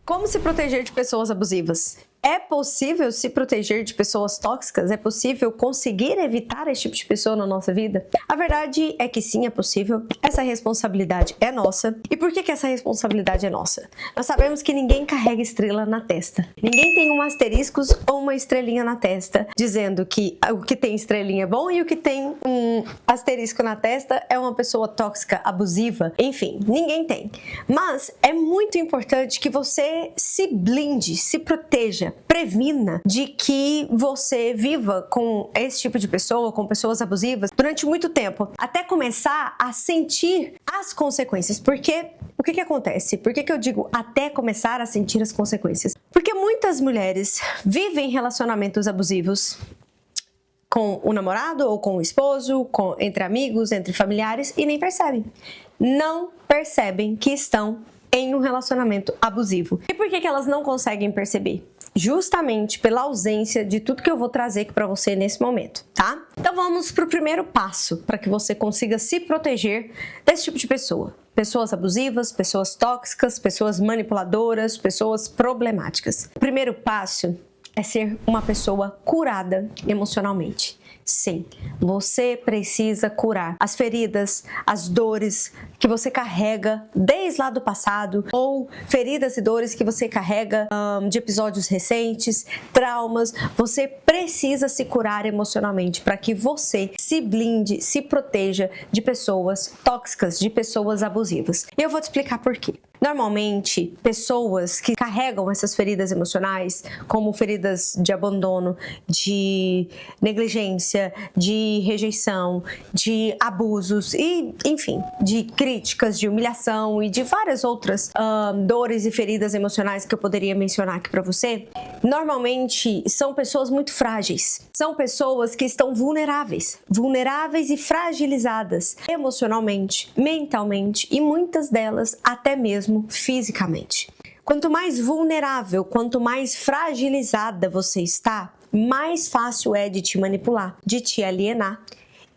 Como se proteger de pessoas abusivas? É possível se proteger de pessoas tóxicas? É possível conseguir evitar esse tipo de pessoa na nossa vida? A verdade é que sim, é possível. Essa responsabilidade é nossa. E por que essa responsabilidade é nossa? Nós sabemos que ninguém carrega estrela na testa. Ninguém tem um asterisco ou uma estrelinha na testa, dizendo que o que tem estrelinha é bom e o que tem um asterisco na testa é uma pessoa tóxica, abusiva. Enfim, ninguém tem. Mas é muito importante que você se blinde, se proteja, previna de que você viva com esse tipo de pessoa, com pessoas abusivas, durante muito tempo, até começar a sentir as consequências. Porque o que acontece? Por que eu digo até começar a sentir as consequências? Porque muitas mulheres vivem relacionamentos abusivos com o namorado ou com o esposo, entre amigos, entre familiares e nem percebem. Não percebem que estão em um relacionamento abusivo. E por que elas não conseguem perceber? Justamente pela ausência de tudo que eu vou trazer aqui para você nesse momento, tá? Então vamos para o primeiro passo para que você consiga se proteger desse tipo de pessoa. Pessoas abusivas, pessoas tóxicas, pessoas manipuladoras, pessoas problemáticas. O primeiro passo é ser uma pessoa curada emocionalmente. Sim, você precisa curar as feridas, as dores que você carrega desde lá do passado, ou feridas e dores que você carrega de episódios recentes, traumas. Você precisa se curar emocionalmente para que você se blinde, se proteja de pessoas tóxicas, de pessoas abusivas. E eu vou te explicar por quê. Normalmente, pessoas que carregam essas feridas emocionais, como feridas de abandono, de negligência, de rejeição, de abusos e, enfim, de críticas, de humilhação e de várias outras dores e feridas emocionais que eu poderia mencionar aqui para você, normalmente são pessoas muito frágeis. São pessoas que estão vulneráveis e fragilizadas emocionalmente, mentalmente e muitas delas até mesmo fisicamente. Quanto mais vulnerável, quanto mais fragilizada você está, mais fácil é de te manipular, de te alienar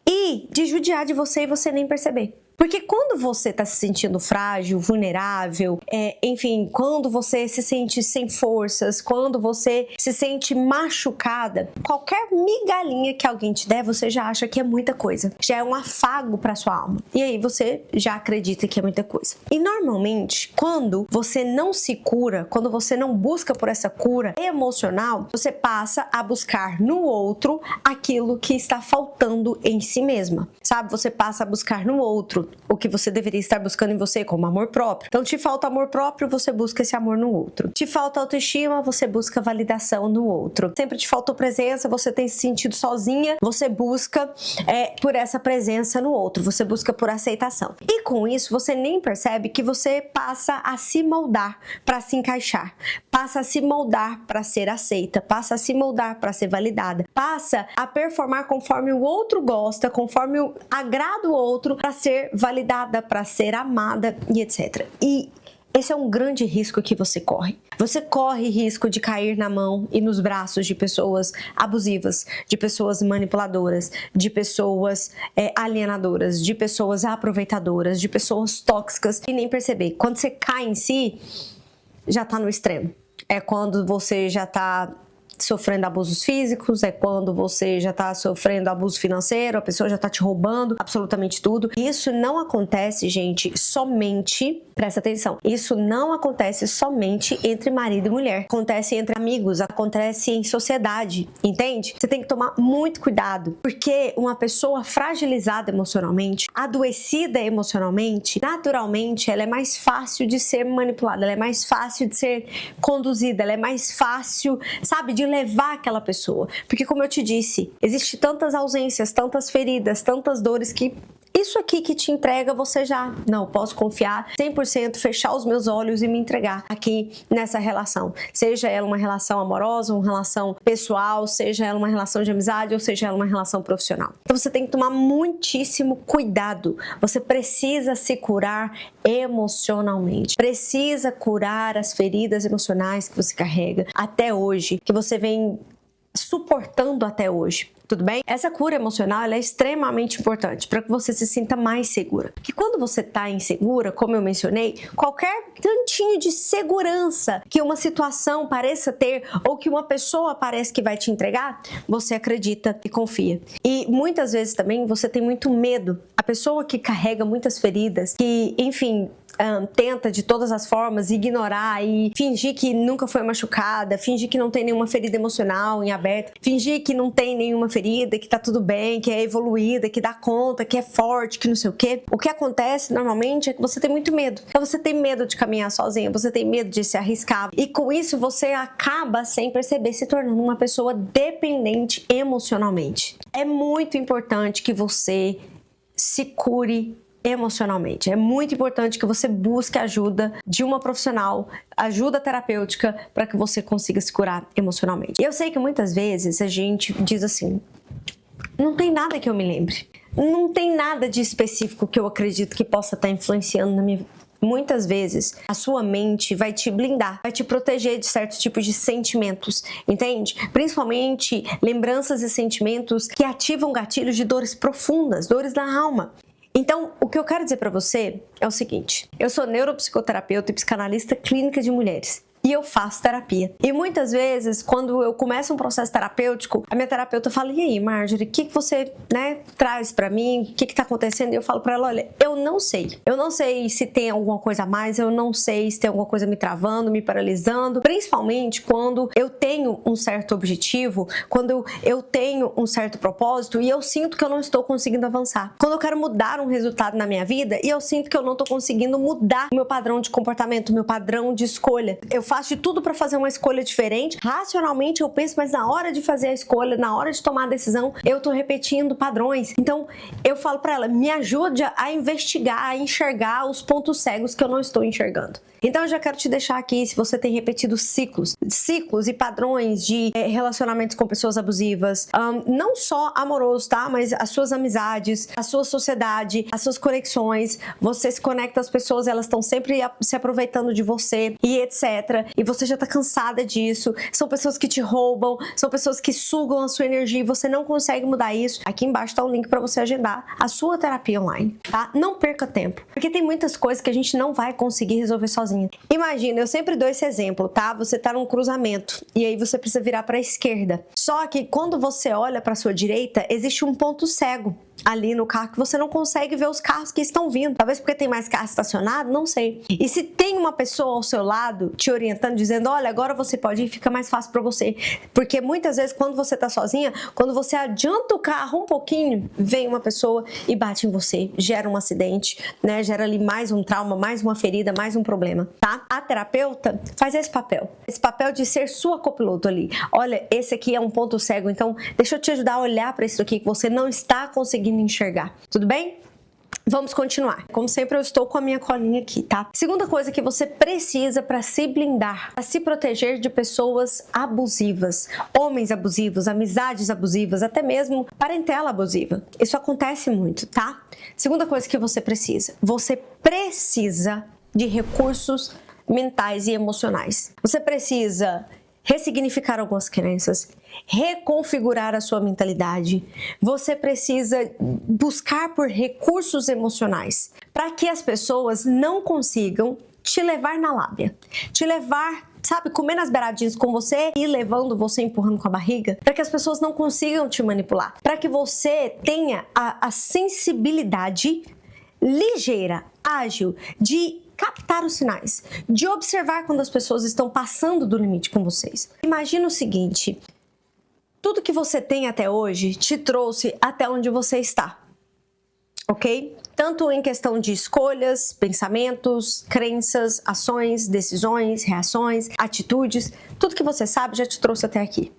e de judiar de você e você nem perceber. Porque quando você está se sentindo frágil, vulnerável, enfim, quando você se sente sem forças, quando você se sente machucada, qualquer migalhinha que alguém te der, você já acha que é muita coisa. Já é um afago para sua alma. E aí você já acredita que é muita coisa. E normalmente, quando você não se cura, quando você não busca por essa cura emocional, você passa a buscar no outro aquilo que está faltando em si mesma. Sabe? Você passa a buscar no outro o que você deveria estar buscando em você, como amor próprio. Então, te falta amor próprio, você busca esse amor no outro. Te falta autoestima, você busca validação no outro. Sempre te faltou presença, você tem se sentido sozinha, você busca por essa presença no outro, você busca por aceitação. E com isso, você nem percebe que você passa a se moldar para se encaixar, passa a se moldar para ser aceita, passa a se moldar para ser validada, passa a performar conforme o outro gosta, conforme agrada o outro, para ser validada, para ser amada e etc. E esse é um grande risco que você corre. Você corre risco de cair na mão e nos braços de pessoas abusivas, de pessoas manipuladoras, de pessoas alienadoras, de pessoas aproveitadoras, de pessoas tóxicas e nem perceber. Quando você cai em si, já tá no extremo. É quando você já tá sofrendo abusos físicos, é quando você já está sofrendo abuso financeiro, a pessoa já está te roubando absolutamente tudo. Isso não acontece, gente, somente, presta atenção, isso não acontece somente entre marido e mulher. Acontece entre amigos, acontece em sociedade, entende? Você tem que tomar muito cuidado, porque uma pessoa fragilizada emocionalmente, adoecida emocionalmente, naturalmente ela é mais fácil de ser manipulada, ela é mais fácil de ser conduzida, ela é mais fácil, sabe, de levar aquela pessoa. Porque como eu te disse, existe tantas ausências, tantas feridas, tantas dores que isso aqui que te entrega, você já não posso confiar 100%, fechar os meus olhos e me entregar aqui nessa relação. Seja ela uma relação amorosa, uma relação pessoal, seja ela uma relação de amizade ou seja ela uma relação profissional. Então você tem que tomar muitíssimo cuidado. Você precisa se curar emocionalmente. Precisa curar as feridas emocionais que você carrega até hoje, que você vem suportando até hoje. Tudo bem? Essa cura emocional ela é extremamente importante para que você se sinta mais segura. Porque quando você está insegura, como eu mencionei, qualquer tantinho de segurança que uma situação pareça ter ou que uma pessoa parece que vai te entregar, você acredita e confia. E muitas vezes também você tem muito medo. A pessoa que carrega muitas feridas, que, enfim, tenta de todas as formas ignorar e fingir que nunca foi machucada, fingir que não tem nenhuma ferida emocional em aberto, fingir que não tem nenhuma ferida, que tá tudo bem, que é evoluída, que dá conta, que é forte, que não sei o quê. O que acontece normalmente é que você tem muito medo. Então você tem medo de caminhar sozinha, você tem medo de se arriscar e com isso você acaba sem perceber se tornando uma pessoa dependente emocionalmente. É muito importante que você se cure emocionalmente. É muito importante que você busque ajuda de uma profissional, ajuda terapêutica, para que você consiga se curar emocionalmente. Eu sei que muitas vezes a gente diz assim, não tem nada que eu me lembre, não tem nada de específico que eu acredito que possa estar influenciando na minha vida. Muitas vezes a sua mente vai te blindar, vai te proteger de certos tipos de sentimentos, entende? Principalmente lembranças e sentimentos que ativam gatilhos de dores profundas, dores da alma. Então, o que eu quero dizer para você é o seguinte, eu sou neuropsicoterapeuta e psicanalista clínica de mulheres. E eu faço terapia. E muitas vezes, quando eu começo um processo terapêutico, a minha terapeuta fala, e aí, Marjorie, o que você, traz pra mim? O que tá acontecendo? E eu falo pra ela, olha, eu não sei. Eu não sei se tem alguma coisa a mais, eu não sei se tem alguma coisa me travando, me paralisando. Principalmente quando eu tenho um certo objetivo, quando eu tenho um certo propósito e eu sinto que eu não estou conseguindo avançar. Quando eu quero mudar um resultado na minha vida e eu sinto que eu não tô conseguindo mudar o meu padrão de comportamento, o meu padrão de escolha. Eu faço de tudo para fazer uma escolha diferente. Racionalmente eu penso, mas na hora de fazer a escolha, na hora de tomar a decisão, eu tô repetindo padrões. Então, eu falo para ela, me ajude a investigar, a enxergar os pontos cegos que eu não estou enxergando. Então, eu já quero te deixar aqui, se você tem repetido ciclos e padrões de relacionamentos com pessoas abusivas, não só amoroso, tá? Mas as suas amizades, a sua sociedade, as suas conexões, você se conecta às pessoas, elas estão sempre se aproveitando de você e etc. E você já tá cansada disso, são pessoas que te roubam, são pessoas que sugam a sua energia e você não consegue mudar isso. Aqui embaixo tá um link para você agendar a sua terapia online, tá? Não perca tempo, porque tem muitas coisas que a gente não vai conseguir resolver sozinho. Imagina, eu sempre dou esse exemplo, tá? Você tá num cruzamento e aí você precisa virar para a esquerda. Só que quando você olha para sua direita, existe um ponto cego ali no carro que você não consegue ver os carros que estão vindo. Talvez porque tem mais carro estacionado, não sei. E se tem uma pessoa ao seu lado te orientando, dizendo, olha, agora você pode ir, fica mais fácil para você. Porque muitas vezes quando você tá sozinha, quando você adianta o carro um pouquinho, vem uma pessoa e bate em você, gera um acidente, né? Gera ali mais um trauma, mais uma ferida, mais um problema, tá? A terapeuta faz esse papel de ser sua copiloto ali. Olha, esse aqui é um ponto cego, então deixa eu te ajudar a olhar para isso aqui que você não está conseguindo enxergar. Tudo bem? Vamos continuar. Como sempre, eu estou com a minha colinha aqui, tá? Segunda coisa que você precisa para se blindar, para se proteger de pessoas abusivas, homens abusivos, amizades abusivas, até mesmo parentela abusiva. Isso acontece muito, tá? Segunda coisa que você precisa de recursos mentais e emocionais. Você precisa ressignificar algumas crenças, reconfigurar a sua mentalidade. Você precisa buscar por recursos emocionais para que as pessoas não consigam te levar na lábia, te levar, sabe, comendo as beiradinhas com você e levando você, empurrando com a barriga, para que as pessoas não consigam te manipular, para que você tenha a sensibilidade ligeira, ágil, de captar os sinais, de observar quando as pessoas estão passando do limite com vocês. Imagina o seguinte, tudo que você tem até hoje te trouxe até onde você está, ok? Tanto em questão de escolhas, pensamentos, crenças, ações, decisões, reações, atitudes, tudo que você sabe já te trouxe até aqui.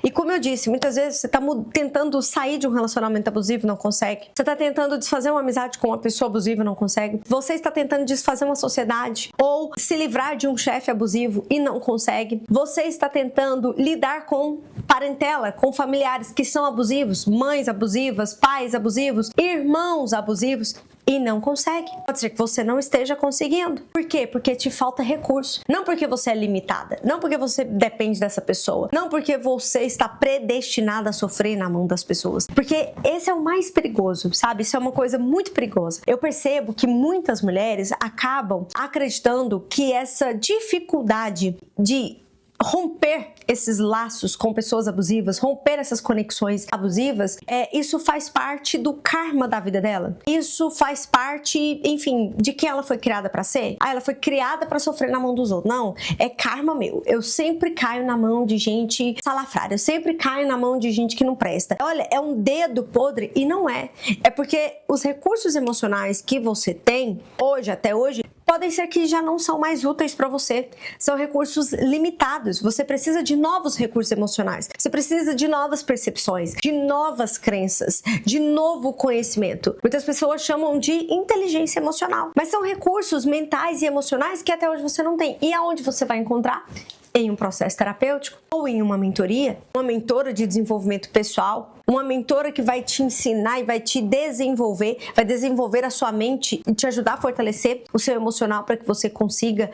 E como eu disse, muitas vezes você está tentando sair de um relacionamento abusivo e não consegue. Você está tentando desfazer uma amizade com uma pessoa abusiva e não consegue. Você está tentando desfazer uma sociedade ou se livrar de um chefe abusivo e não consegue. Você está tentando lidar com parentela, com familiares que são abusivos, mães abusivas, pais abusivos, irmãos abusivos e não consegue. Pode ser que você não esteja conseguindo. Por quê? Porque te falta recurso. Não porque você é limitada, não porque você depende dessa pessoa, não porque você está predestinada a sofrer na mão das pessoas. Porque esse é o mais perigoso, sabe? Isso é uma coisa muito perigosa. Eu percebo que muitas mulheres acabam acreditando que essa dificuldade de romper esses laços com pessoas abusivas, romper essas conexões abusivas, isso faz parte do karma da vida dela. Isso faz parte, enfim, de quem ela foi criada pra ser. Ela foi criada pra sofrer na mão dos outros. Não, é karma meu. Eu sempre caio na mão de gente salafrária. Eu sempre caio na mão de gente que não presta. Olha, é um dedo podre e não é. É porque os recursos emocionais que você tem hoje, até hoje, podem ser que já não são mais úteis para você. São recursos limitados. Você precisa de novos recursos emocionais. Você precisa de novas percepções, de novas crenças, de novo conhecimento. Muitas pessoas chamam de inteligência emocional, mas são recursos mentais e emocionais que até hoje você não tem. E aonde você vai encontrar? Em um processo terapêutico ou em uma mentoria, uma mentora de desenvolvimento pessoal, uma mentora que vai te ensinar e vai te desenvolver, vai desenvolver a sua mente e te ajudar a fortalecer o seu emocional para que você consiga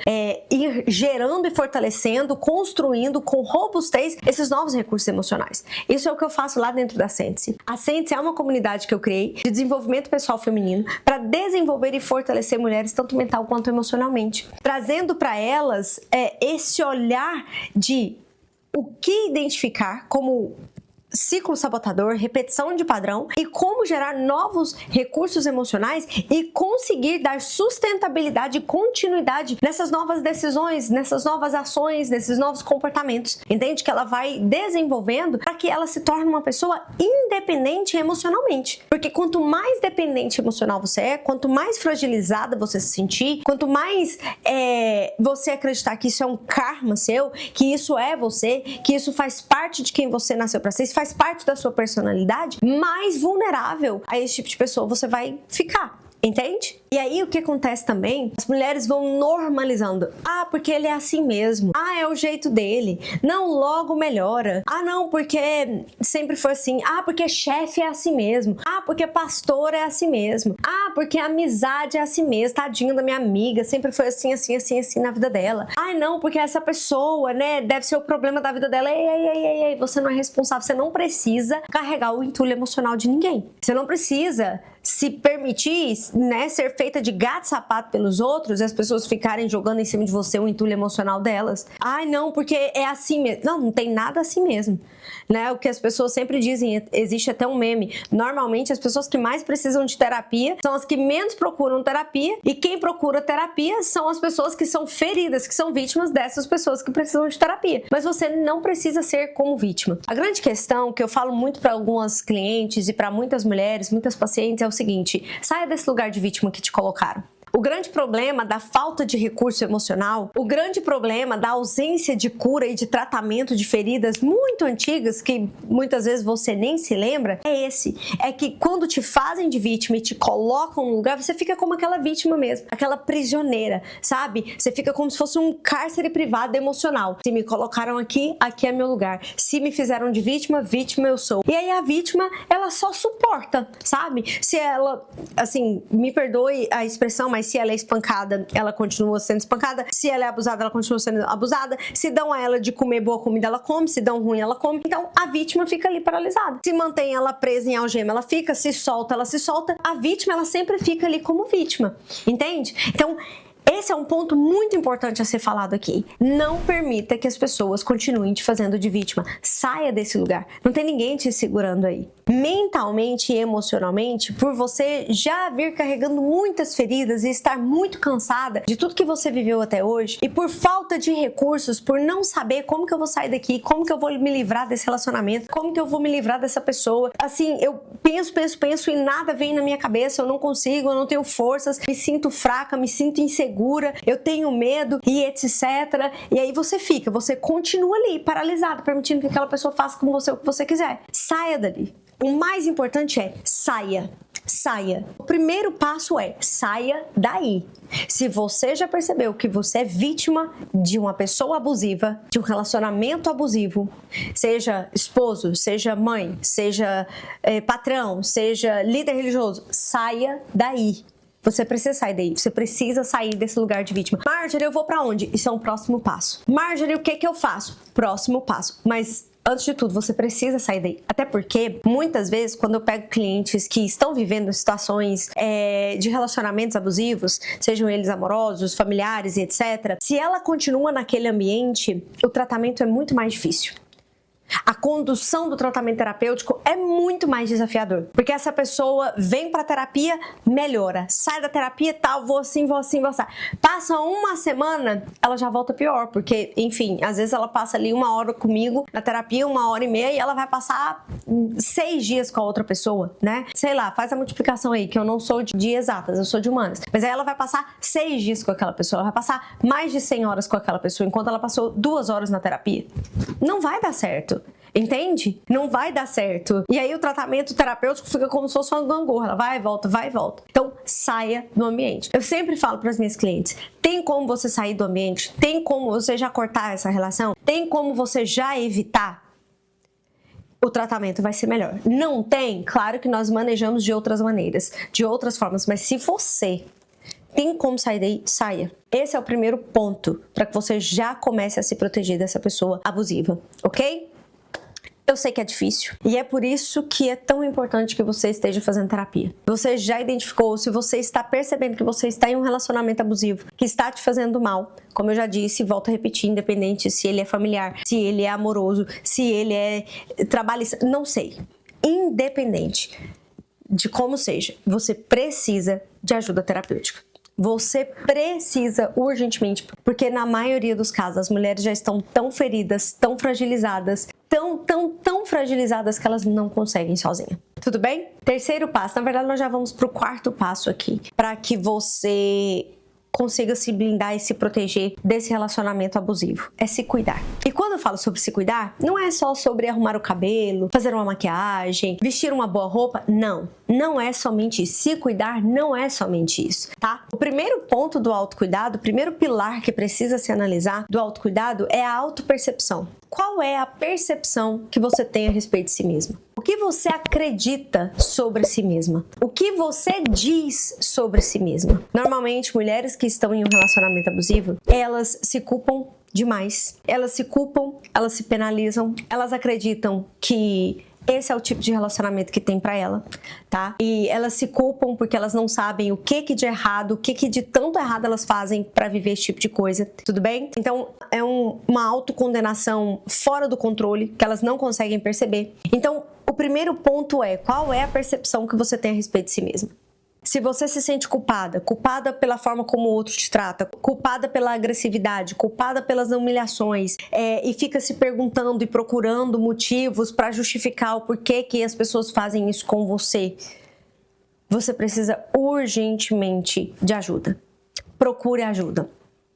ir gerando e fortalecendo, construindo com robustez esses novos recursos emocionais. Isso é o que eu faço lá dentro da Sente-se. A Sente-se é uma comunidade que eu criei de desenvolvimento pessoal feminino para desenvolver e fortalecer mulheres tanto mental quanto emocionalmente, trazendo para elas esse olhar de o que identificar como ciclo sabotador, repetição de padrão e como gerar novos recursos emocionais e conseguir dar sustentabilidade e continuidade nessas novas decisões, nessas novas ações, nesses novos comportamentos. Entende? Que ela vai desenvolvendo para que ela se torne uma pessoa independente emocionalmente. Porque quanto mais dependente emocional você é, quanto mais fragilizada você se sentir, quanto mais você acreditar que isso é um karma seu, que isso é você, que isso faz parte de quem você nasceu para ser, isso faz parte da sua personalidade, mais vulnerável a esse tipo de pessoa você vai ficar. Entende? E aí o que acontece também, as mulheres vão normalizando. Ah, porque ele é assim mesmo. Ah, é o jeito dele. Não, logo melhora. Ah, não, porque sempre foi assim. Ah, porque chefe é assim mesmo. Ah, porque pastor é assim mesmo. Ah, porque amizade é assim mesmo. Tadinho da minha amiga, sempre foi assim, assim, assim, assim na vida dela. Ah, não, porque essa pessoa, né, deve ser o problema da vida dela. Ei, você não é responsável, você não precisa carregar o entulho emocional de ninguém. Você não precisa se permitir, né, ser feita de gato e sapato pelos outros e as pessoas ficarem jogando em cima de você o entulho emocional delas. Ai, não, porque é assim mesmo. Não, não tem nada assim mesmo. Né? O que as pessoas sempre dizem, existe até um meme. Normalmente, as pessoas que mais precisam de terapia são as que menos procuram terapia e quem procura terapia são as pessoas que são feridas, que são vítimas dessas pessoas que precisam de terapia. Mas você não precisa ser como vítima. A grande questão que eu falo muito para algumas clientes e para muitas mulheres, muitas pacientes é o seguinte: saia desse lugar de vítima que te colocaram. O grande problema da falta de recurso emocional, o grande problema da ausência de cura e de tratamento de feridas muito antigas, que muitas vezes você nem se lembra, é esse. É que quando te fazem de vítima e te colocam no lugar, você fica como aquela vítima mesmo, aquela prisioneira, sabe? Você fica como se fosse um cárcere privado emocional. Se me colocaram aqui, aqui é meu lugar. Se me fizeram de vítima, vítima eu sou. E aí a vítima, ela só suporta, sabe? Se ela, assim, me perdoe a expressão, mas se ela é espancada, ela continua sendo espancada. Se ela é abusada, ela continua sendo abusada. Se dão a ela de comer boa comida, ela come. Se dão ruim, ela come. Então, a vítima fica ali paralisada. Se mantém ela presa em algema, ela fica. Se solta, ela se solta. A vítima, ela sempre fica ali como vítima. Entende? Então, esse é um ponto muito importante a ser falado aqui. Não permita que as pessoas continuem te fazendo de vítima. Saia desse lugar. Não tem ninguém te segurando aí. Mentalmente e emocionalmente, por você já vir carregando muitas feridas e estar muito cansada de tudo que você viveu até hoje, e por falta de recursos, por não saber como que eu vou sair daqui, como que eu vou me livrar desse relacionamento, como que eu vou me livrar dessa pessoa. Assim, eu penso e nada vem na minha cabeça, eu não consigo, eu não tenho forças, me sinto fraca, me sinto insegura, eu tenho medo e etc. E aí você continua ali, paralisado, permitindo que aquela pessoa faça com você o que você quiser. Saia dali. O mais importante é saia. Saia. O primeiro passo é saia daí. Se você já percebeu que você é vítima de uma pessoa abusiva, de um relacionamento abusivo, seja esposo, seja mãe, seja patrão, seja líder religioso, saia daí. Você precisa sair daí, você precisa sair desse lugar de vítima. Marjorie, eu vou pra onde? Isso é um próximo passo. Marjorie, o que eu faço? Próximo passo. Mas antes de tudo, você precisa sair daí. Até porque, muitas vezes, quando eu pego clientes que estão vivendo situações de relacionamentos abusivos, sejam eles amorosos, familiares e etc., se ela continua naquele ambiente, o tratamento é muito mais difícil. A condução do tratamento terapêutico é muito mais desafiador, porque essa pessoa vem pra terapia, melhora, sai da terapia, tal, vou assim, vou assim, vou assim. Passa uma semana, ela já volta pior, porque, enfim, às vezes ela passa ali 1 hora comigo na terapia, 1h30, e ela vai passar 6 dias com a outra pessoa, né? Sei lá, faz a multiplicação aí, que eu não sou de exatas, eu sou de humanas. Mas aí ela vai passar 6 dias com aquela pessoa, ela vai passar mais de 100 horas com aquela pessoa, enquanto ela passou 2 horas na terapia. Não vai dar certo. Entende? Não vai dar certo. E aí o tratamento terapêutico fica como se fosse uma gangorra. Ela vai e volta, vai e volta. Então, saia do ambiente. Eu sempre falo para as minhas clientes, tem como você sair do ambiente? Tem como você já cortar essa relação? Tem como você já evitar? O tratamento vai ser melhor. Não tem? Claro que nós manejamos de outras maneiras, de outras formas. Mas se você tem como sair daí, saia. Esse é o primeiro ponto para que você já comece a se proteger dessa pessoa abusiva, ok? Eu sei que é difícil e é por isso que é tão importante que você esteja fazendo terapia. Você já identificou, se você está percebendo que você está em um relacionamento abusivo, que está te fazendo mal, como eu já disse, volto a repetir, independente se ele é familiar, se ele é amoroso, se ele é trabalhista, não sei. Independente de como seja, você precisa de ajuda terapêutica. Você precisa urgentemente, porque na maioria dos casos as mulheres já estão tão feridas, tão fragilizadas, tão fragilizadas que elas não conseguem sozinha. Tudo bem? Terceiro passo, na verdade nós já vamos pro 4º passo aqui, para que você consiga se blindar e se proteger desse relacionamento abusivo. É se cuidar. E quando eu falo sobre se cuidar, não é só sobre arrumar o cabelo, fazer uma maquiagem, vestir uma boa roupa. Não. Não é somente isso. Se cuidar não é somente isso, tá? O primeiro ponto do autocuidado, o primeiro pilar que precisa se analisar do autocuidado é a autopercepção. Qual é a percepção que você tem a respeito de si mesma? O que você acredita sobre si mesma? O que você diz sobre si mesma? Normalmente, mulheres que estão em um relacionamento abusivo, elas se culpam demais. Elas se culpam, elas se penalizam, elas acreditam que esse é o tipo de relacionamento que tem pra ela, tá? E elas se culpam porque elas não sabem o que de errado, o que de tanto errado elas fazem pra viver esse tipo de coisa, tudo bem? Então, é uma autocondenação fora do controle, que elas não conseguem perceber. Então, o primeiro ponto é, qual é a percepção que você tem a respeito de si mesma? Se você se sente culpada pela forma como o outro te trata, culpada pela agressividade, culpada pelas humilhações, e fica se perguntando e procurando motivos para justificar o porquê que as pessoas fazem isso com você, você precisa urgentemente de ajuda. Procure ajuda,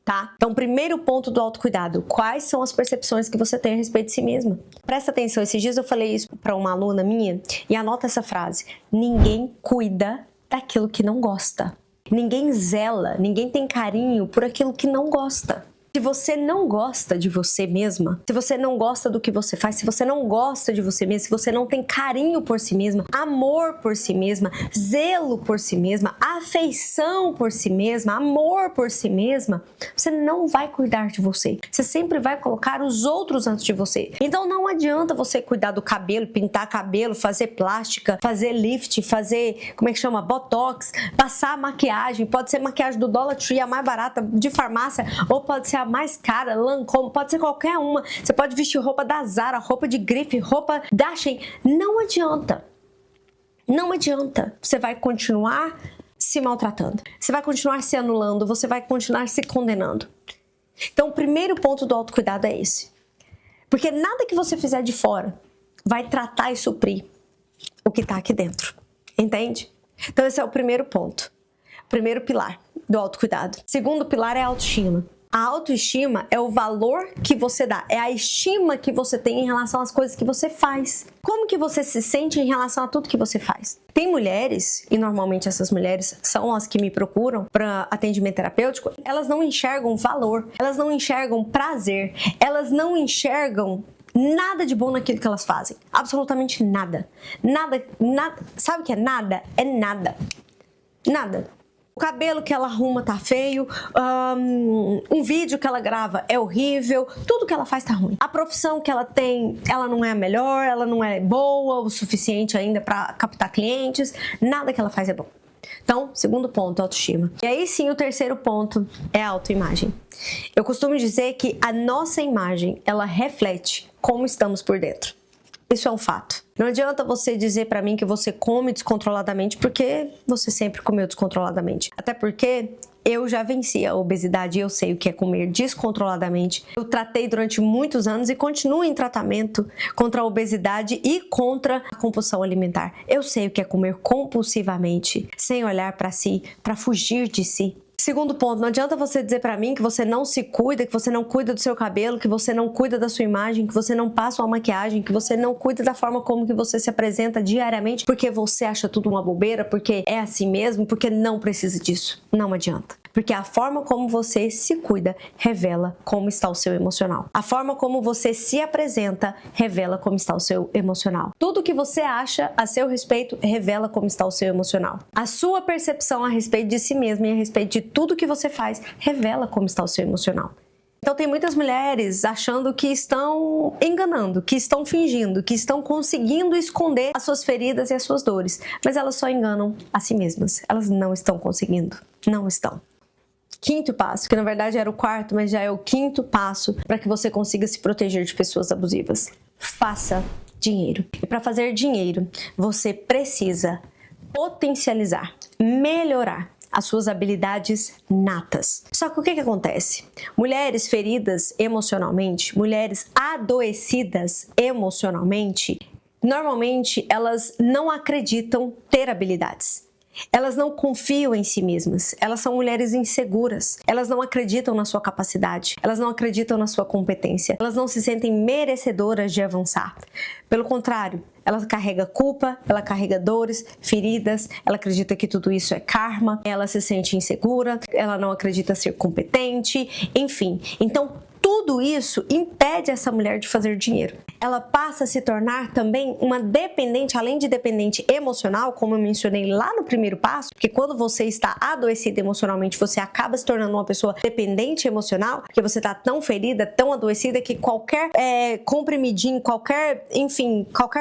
tá? Então, primeiro ponto do autocuidado, quais são as percepções que você tem a respeito de si mesma? Presta atenção, esses dias eu falei isso para uma aluna minha e anota essa frase: ninguém cuida daquilo que não gosta. Ninguém zela, ninguém tem carinho por aquilo que não gosta. Se você não gosta de você mesma, se você não gosta do que você faz, se você não gosta de você mesma, se você não tem carinho por si mesma, amor por si mesma, zelo por si mesma, afeição por si mesma, amor por si mesma, você não vai cuidar de você. Você sempre vai colocar os outros antes de você. Então não adianta você cuidar do cabelo, pintar cabelo, fazer plástica, fazer lift, fazer, como é que chama? Botox, passar maquiagem. Pode ser maquiagem do Dollar Tree, a mais barata de farmácia, ou pode ser a mais cara, Lancôme, pode ser qualquer uma. Você pode vestir roupa da Zara, roupa de grife, roupa da Shein. Não adianta. Não adianta. Você vai continuar se maltratando. Você vai continuar se anulando. Você vai continuar se condenando. Então, o primeiro ponto do autocuidado é esse. Porque nada que você fizer de fora vai tratar e suprir o que está aqui dentro. Entende? Então, esse é o primeiro ponto. Primeiro pilar do autocuidado. Segundo pilar é a autoestima. A autoestima é o valor que você dá, é a estima que você tem em relação às coisas que você faz. Como que você se sente em relação a tudo que você faz? Tem mulheres, e normalmente essas mulheres são as que me procuram para atendimento terapêutico, elas não enxergam valor, elas não enxergam prazer, elas não enxergam nada de bom naquilo que elas fazem. Absolutamente nada. Nada. Sabe o que é nada? É nada. Nada. O cabelo que ela arruma tá feio, um vídeo que ela grava é horrível, tudo que ela faz tá ruim. A profissão que ela tem, ela não é a melhor, ela não é boa o suficiente ainda para captar clientes, nada que ela faz é bom. Então, segundo ponto, autoestima. E aí sim, o terceiro ponto é a autoimagem. Eu costumo dizer que a nossa imagem, ela reflete como estamos por dentro. Isso é um fato. Não adianta você dizer pra mim que você come descontroladamente, porque você sempre comeu descontroladamente. Até porque eu já venci a obesidade e eu sei o que é comer descontroladamente. Eu tratei durante muitos anos e continuo em tratamento contra a obesidade e contra a compulsão alimentar. Eu sei o que é comer compulsivamente, sem olhar pra si, pra fugir de si. Segundo ponto, não adianta você dizer pra mim que você não se cuida, que você não cuida do seu cabelo, que você não cuida da sua imagem, que você não passa uma maquiagem, que você não cuida da forma como que você se apresenta diariamente, porque você acha tudo uma bobeira, porque é assim mesmo, porque não precisa disso. Não adianta. Porque a forma como você se cuida revela como está o seu emocional. A forma como você se apresenta revela como está o seu emocional. Tudo que você acha a seu respeito revela como está o seu emocional. A sua percepção a respeito de si mesma e a respeito de tudo que você faz revela como está o seu emocional. Então tem muitas mulheres achando que estão enganando, que estão fingindo, que estão conseguindo esconder as suas feridas e as suas dores, mas elas só enganam a si mesmas. Elas não estão conseguindo. Não estão. Quinto passo, que na verdade era o quarto, mas já é o quinto passo para que você consiga se proteger de pessoas abusivas. Faça dinheiro. E para fazer dinheiro, você precisa potencializar, melhorar as suas habilidades natas. Só que o que acontece? Mulheres feridas emocionalmente, mulheres adoecidas emocionalmente, normalmente elas não acreditam ter habilidades. Elas não confiam em si mesmas, elas são mulheres inseguras, elas não acreditam na sua capacidade, elas não acreditam na sua competência, elas não se sentem merecedoras de avançar. Pelo contrário, ela carrega culpa, ela carrega dores, feridas, ela acredita que tudo isso é karma, ela se sente insegura, ela não acredita ser competente, enfim. Então, tudo isso impede essa mulher de fazer dinheiro. Ela passa a se tornar também uma dependente, além de dependente emocional, como eu mencionei lá no primeiro passo, porque quando você está adoecida emocionalmente, você acaba se tornando uma pessoa dependente emocional, porque você está tão ferida, tão adoecida, que qualquer comprimidinho, qualquer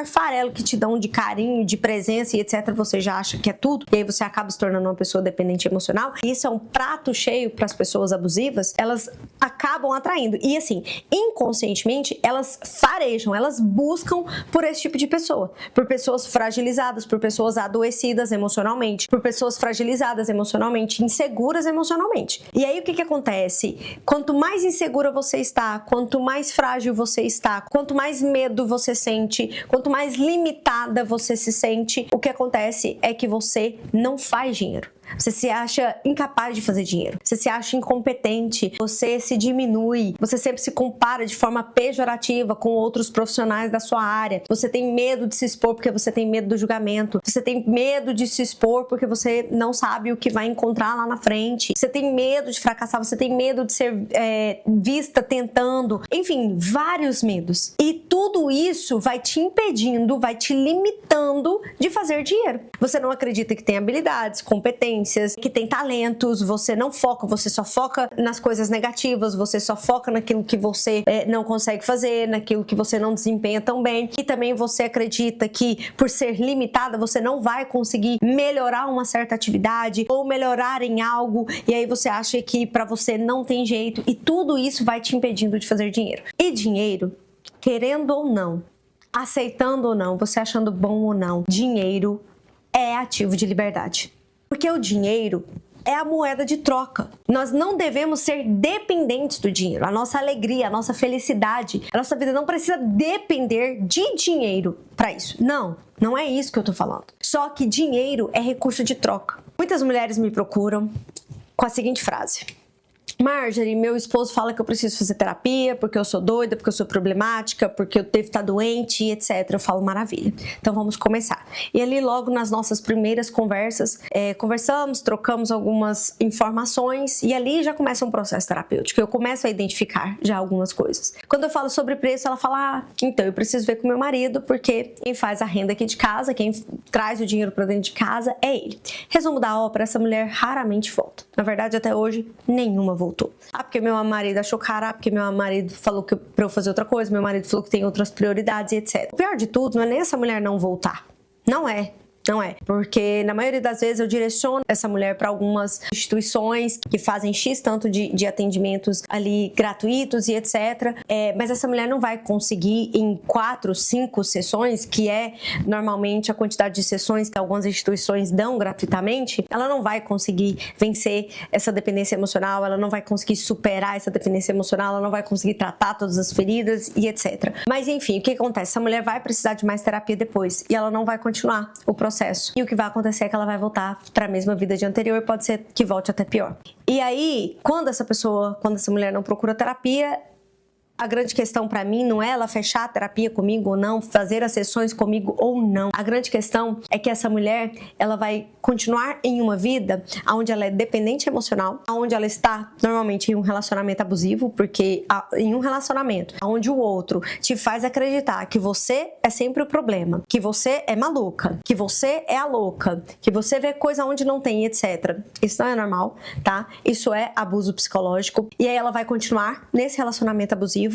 farelo que te dão de carinho, de presença e etc, você já acha que é tudo, e aí você acaba se tornando uma pessoa dependente emocional. E isso é um prato cheio para as pessoas abusivas, elas acabam atraindo. E assim, inconscientemente, elas farejam, elas buscam por esse tipo de pessoa. Por pessoas fragilizadas, por pessoas adoecidas emocionalmente, por pessoas fragilizadas emocionalmente, inseguras emocionalmente. E aí o que acontece? Quanto mais insegura você está, quanto mais frágil você está, quanto mais medo você sente, quanto mais limitada você se sente, o que acontece é que você não faz dinheiro. Você se acha incapaz de fazer dinheiro, você se acha incompetente, você se diminui, você sempre se compara de forma pejorativa com outros profissionais da sua área, você tem medo de se expor porque você tem medo do julgamento, você tem medo de se expor porque você não sabe o que vai encontrar lá na frente, você tem medo de fracassar, você tem medo de ser vista tentando, enfim, vários medos. E tudo isso vai te impedindo, vai te limitando de fazer dinheiro. Você não acredita que tem habilidades, competências, que tem talentos, você não foca, você só foca nas coisas negativas, você só foca naquilo que você não consegue fazer, naquilo que você não desempenha tão bem, e também você acredita que por ser limitada você não vai conseguir melhorar uma certa atividade ou melhorar em algo, e aí você acha que pra você não tem jeito, e tudo isso vai te impedindo de fazer dinheiro. E dinheiro, querendo ou não, aceitando ou não, você achando bom ou não, dinheiro é ativo de liberdade. Porque o dinheiro é a moeda de troca. Nós não devemos ser dependentes do dinheiro. A nossa alegria, a nossa felicidade, a nossa vida não precisa depender de dinheiro para isso. Não, não é isso que eu tô falando. Só que dinheiro é recurso de troca. Muitas mulheres me procuram com a seguinte frase: Marjorie, meu esposo fala que eu preciso fazer terapia porque eu sou doida, porque eu sou problemática, porque eu devo estar doente, etc. Eu falo, maravilha. Então vamos começar. E ali logo nas nossas primeiras conversas, conversamos, trocamos algumas informações e ali já começa um processo terapêutico. Eu começo a identificar já algumas coisas. Quando eu falo sobre preço, ela fala, então eu preciso ver com meu marido porque quem faz a renda aqui de casa, quem traz o dinheiro para dentro de casa é ele. Resumo da ópera, essa mulher raramente volta. Na verdade, até hoje, nenhuma voltou. Ah, porque meu marido achou cara, porque meu marido falou que pra eu fazer outra coisa, meu marido falou que tem outras prioridades e etc. O pior de tudo não é nem essa mulher não voltar. Não é. Não é, porque na maioria das vezes eu direciono essa mulher para algumas instituições que fazem X tanto de atendimentos ali gratuitos e etc. Mas essa mulher não vai conseguir em 4, 5 sessões, que é normalmente a quantidade de sessões que algumas instituições dão gratuitamente, ela não vai conseguir vencer essa dependência emocional, ela não vai conseguir superar essa dependência emocional, ela não vai conseguir tratar todas as feridas e etc. Mas enfim, o que acontece? Essa mulher vai precisar de mais terapia depois e ela não vai continuar o processo. E o que vai acontecer é que ela vai voltar para a mesma vida de anterior e pode ser que volte até pior. E aí, quando essa mulher não procura terapia, a grande questão para mim não é ela fechar a terapia comigo ou não, fazer as sessões comigo ou não. A grande questão é que essa mulher, ela vai continuar em uma vida onde ela é dependente emocional, onde ela está normalmente em um relacionamento abusivo, porque em um relacionamento onde o outro te faz acreditar que você é sempre o problema, que você é maluca, que você é a louca, que você vê coisa onde não tem, etc. Isso não é normal, tá? Isso é abuso psicológico. E aí ela vai continuar nesse relacionamento abusivo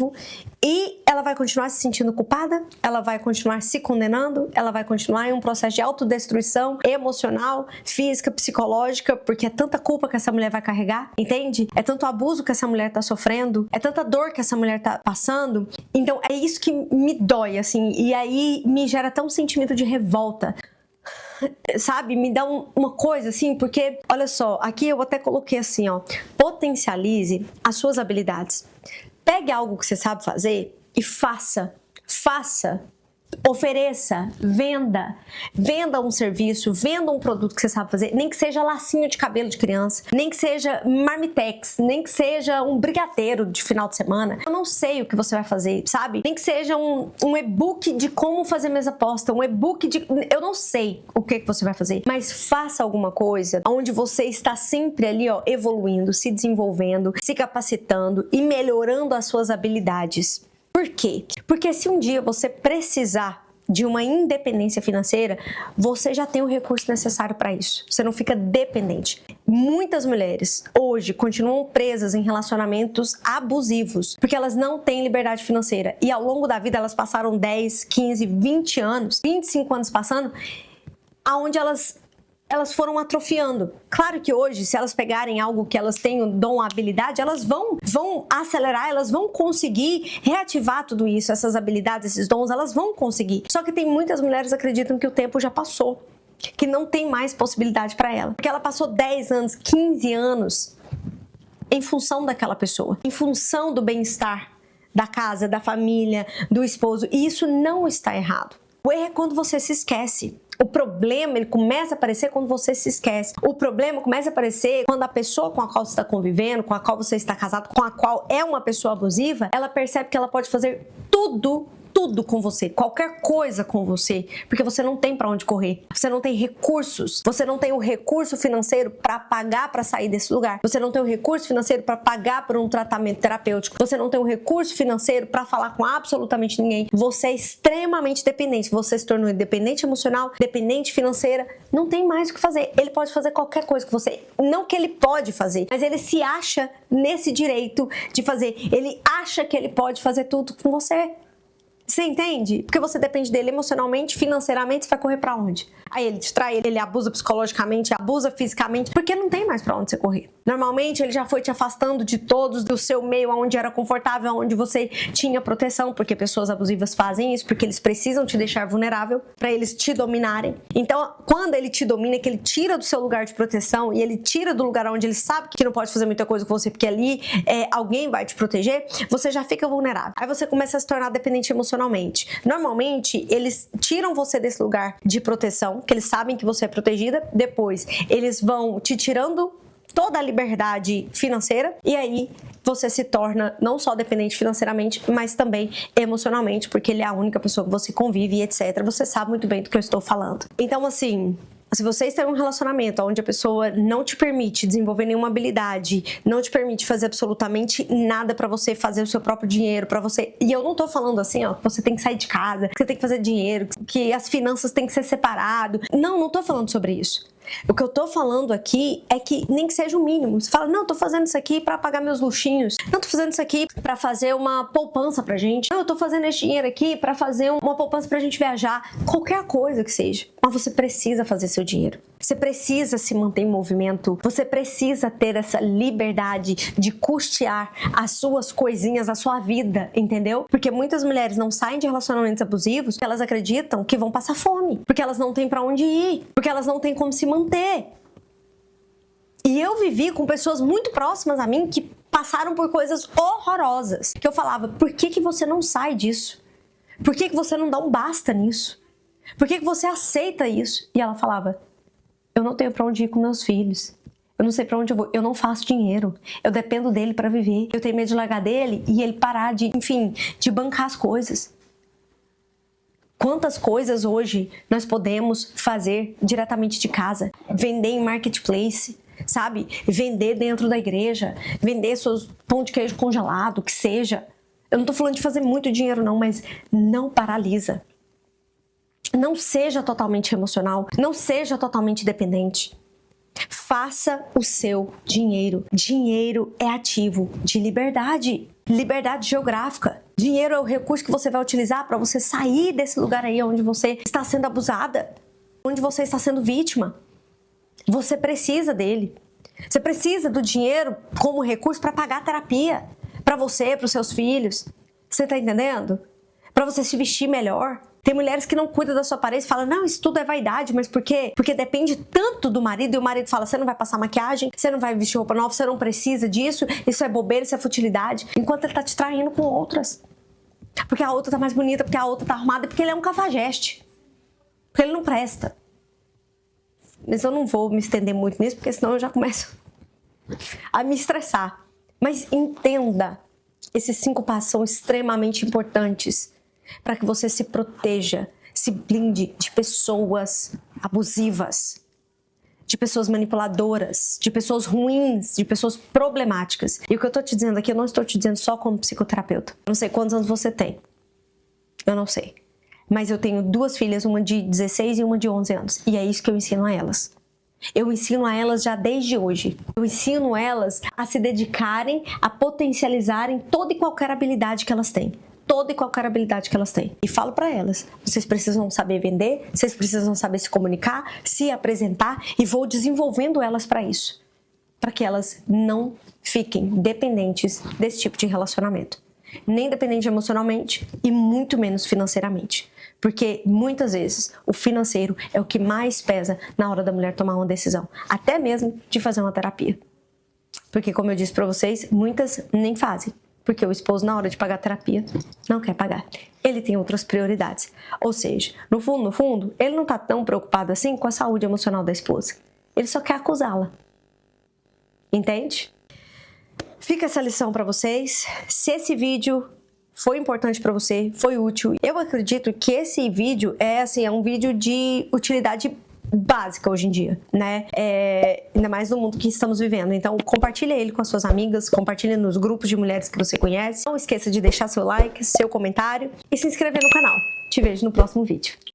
e ela vai continuar se sentindo culpada, ela vai continuar se condenando, ela vai continuar em um processo de autodestruição emocional, física, psicológica, porque é tanta culpa que essa mulher vai carregar, entende? É tanto abuso que essa mulher tá sofrendo, é tanta dor que essa mulher tá passando. Então é isso que me dói, assim, e aí me gera tão um sentimento de revolta. Sabe, me dá uma coisa assim, porque, olha só, aqui eu até coloquei assim, ó, potencialize as suas habilidades. Pegue algo que você sabe fazer e faça, ofereça, venda um serviço, venda um produto que você sabe fazer, nem que seja lacinho de cabelo de criança, nem que seja marmitex, nem que seja um brigadeiro de final de semana. Eu não sei o que você vai fazer, sabe? Nem que seja um e-book de como fazer mesa posta, um e-book de... Eu não sei o que você vai fazer, mas faça alguma coisa onde você está sempre ali, ó, evoluindo, se desenvolvendo, se capacitando e melhorando as suas habilidades. Por quê? Porque se um dia você precisar de uma independência financeira, você já tem o recurso necessário para isso. Você não fica dependente. Muitas mulheres hoje continuam presas em relacionamentos abusivos, porque elas não têm liberdade financeira. E ao longo da vida elas passaram 10, 15, 20 anos, 25 anos passando, aonde elas foram atrofiando. Claro que hoje, se elas pegarem algo que elas têm o dom, a habilidade, elas vão acelerar, elas vão conseguir reativar tudo isso, essas habilidades, esses dons, elas vão conseguir. Só que tem muitas mulheres que acreditam que o tempo já passou, que não tem mais possibilidade para ela, porque ela passou 10 anos, 15 anos em função daquela pessoa, em função do bem-estar da casa, da família, do esposo, e isso não está errado. O erro é quando você se esquece. O problema, ele começa a aparecer quando você se esquece. O problema começa a aparecer quando a pessoa com a qual você está convivendo, com a qual você está casado, com a qual é uma pessoa abusiva, ela percebe que ela pode fazer tudo com você, qualquer coisa com você, porque você não tem para onde correr, você não tem recursos, você não tem o recurso financeiro para pagar para sair desse lugar, você não tem o recurso financeiro para pagar por um tratamento terapêutico, você não tem o recurso financeiro para falar com absolutamente ninguém, você é extremamente dependente, você se tornou independente emocional, dependente financeira, não tem mais o que fazer. Ele pode fazer qualquer coisa com você, não que ele pode fazer, mas ele se acha nesse direito de fazer, ele acha que ele pode fazer tudo com você. Você entende? Porque você depende dele emocionalmente, financeiramente, você vai correr pra onde? Aí ele te trai, ele abusa psicologicamente, abusa fisicamente, porque não tem mais pra onde você correr. Normalmente ele já foi te afastando de todos, do seu meio, onde era confortável, onde você tinha proteção, porque pessoas abusivas fazem isso, porque eles precisam te deixar vulnerável pra eles te dominarem. Então, quando ele te domina, que ele tira do seu lugar de proteção e ele tira do lugar onde ele sabe que não pode fazer muita coisa com você, porque ali alguém vai te proteger, você já fica vulnerável. Aí você começa a se tornar dependente emocionalmente. Normalmente, eles tiram você desse lugar de proteção, que eles sabem que você é protegida, depois eles vão te tirando toda a liberdade financeira e aí você se torna não só dependente financeiramente, mas também emocionalmente, porque ele é a única pessoa que você convive e etc. Você sabe muito bem do que eu estou falando. Então, assim, se vocês têm um relacionamento onde a pessoa não te permite desenvolver nenhuma habilidade, não te permite fazer absolutamente nada pra você fazer o seu próprio dinheiro, pra você... E eu não tô falando assim, ó, que você tem que sair de casa, que você tem que fazer dinheiro, que as finanças têm que ser separado. Não tô falando sobre isso. O que eu tô falando aqui é que nem que seja o mínimo. Você fala, não, eu tô fazendo isso aqui pra pagar meus luxinhos. Não, tô fazendo isso aqui pra fazer uma poupança pra gente. Não, eu tô fazendo esse dinheiro aqui pra fazer uma poupança pra gente viajar. Qualquer coisa que seja. Mas você precisa fazer seu dinheiro. Você precisa se manter em movimento. Você precisa ter essa liberdade de custear as suas coisinhas, a sua vida, entendeu? Porque muitas mulheres não saem de relacionamentos abusivos porque elas acreditam que vão passar fome. Porque elas não têm pra onde ir. Porque elas não têm como se manter. E eu vivi com pessoas muito próximas a mim que passaram por coisas horrorosas. Que eu falava, por que você não sai disso? Por que você não dá um basta nisso? Por que você aceita isso? E ela falava, eu não tenho pra onde ir com meus filhos. Eu não sei pra onde eu vou. Eu não faço dinheiro. Eu dependo dele pra viver. Eu tenho medo de largar dele e ele parar de, enfim, de bancar as coisas. Quantas coisas hoje nós podemos fazer diretamente de casa? Vender em marketplace, sabe? Vender dentro da igreja, vender seus pão de queijo congelado, que seja. Eu não tô falando de fazer muito dinheiro não, mas não paralisa. Não seja totalmente emocional, não seja totalmente dependente. Faça o seu dinheiro. Dinheiro é ativo de liberdade. Liberdade geográfica. Dinheiro é o recurso que você vai utilizar para você sair desse lugar aí onde você está sendo abusada, onde você está sendo vítima. Você precisa dele. Você precisa do dinheiro como recurso para pagar a terapia. Para você, para os seus filhos. Você tá entendendo? Para você se vestir melhor. Tem mulheres que não cuidam da sua aparência e falam, não, isso tudo é vaidade, mas por quê? Porque depende tanto do marido e o marido fala, você não vai passar maquiagem, você não vai vestir roupa nova, você não precisa disso, isso é bobeira, isso é futilidade, enquanto ele tá te traindo com outras. Porque a outra tá mais bonita, porque a outra tá arrumada, porque ele é um cafajeste. Porque ele não presta. Mas eu não vou me estender muito nisso, porque senão eu já começo a me estressar. Mas entenda, esses 5 passos são extremamente importantes para que você se proteja, se blinde de pessoas abusivas, de pessoas manipuladoras, de pessoas ruins, de pessoas problemáticas. E o que eu tô te dizendo aqui, eu não estou te dizendo só como psicoterapeuta. Eu não sei quantos anos você tem. Eu não sei. Mas eu tenho 2 filhas, uma de 16 e uma de 11 anos. E é isso que eu ensino a elas. Eu ensino a elas já desde hoje. Eu ensino elas a se dedicarem, a potencializarem toda e qualquer habilidade que elas têm. Toda e qualquer habilidade que elas têm. E falo pra elas, vocês precisam saber vender, vocês precisam saber se comunicar, se apresentar e vou desenvolvendo elas pra isso. Pra que elas não fiquem dependentes desse tipo de relacionamento. Nem dependente emocionalmente e muito menos financeiramente. Porque muitas vezes o financeiro é o que mais pesa na hora da mulher tomar uma decisão. Até mesmo de fazer uma terapia. Porque como eu disse pra vocês, muitas nem fazem. Porque o esposo, na hora de pagar a terapia, não quer pagar. Ele tem outras prioridades. Ou seja, no fundo, ele não tá tão preocupado assim com a saúde emocional da esposa. Ele só quer acusá-la. Entende? Fica essa lição pra vocês. Se esse vídeo foi importante pra você, foi útil, eu acredito que esse vídeo é um vídeo de utilidade básica hoje em dia, né? Ainda mais no mundo que estamos vivendo. Então, compartilha ele com as suas amigas, compartilha nos grupos de mulheres que você conhece. Não esqueça de deixar seu like, seu comentário e se inscrever no canal. Te vejo no próximo vídeo.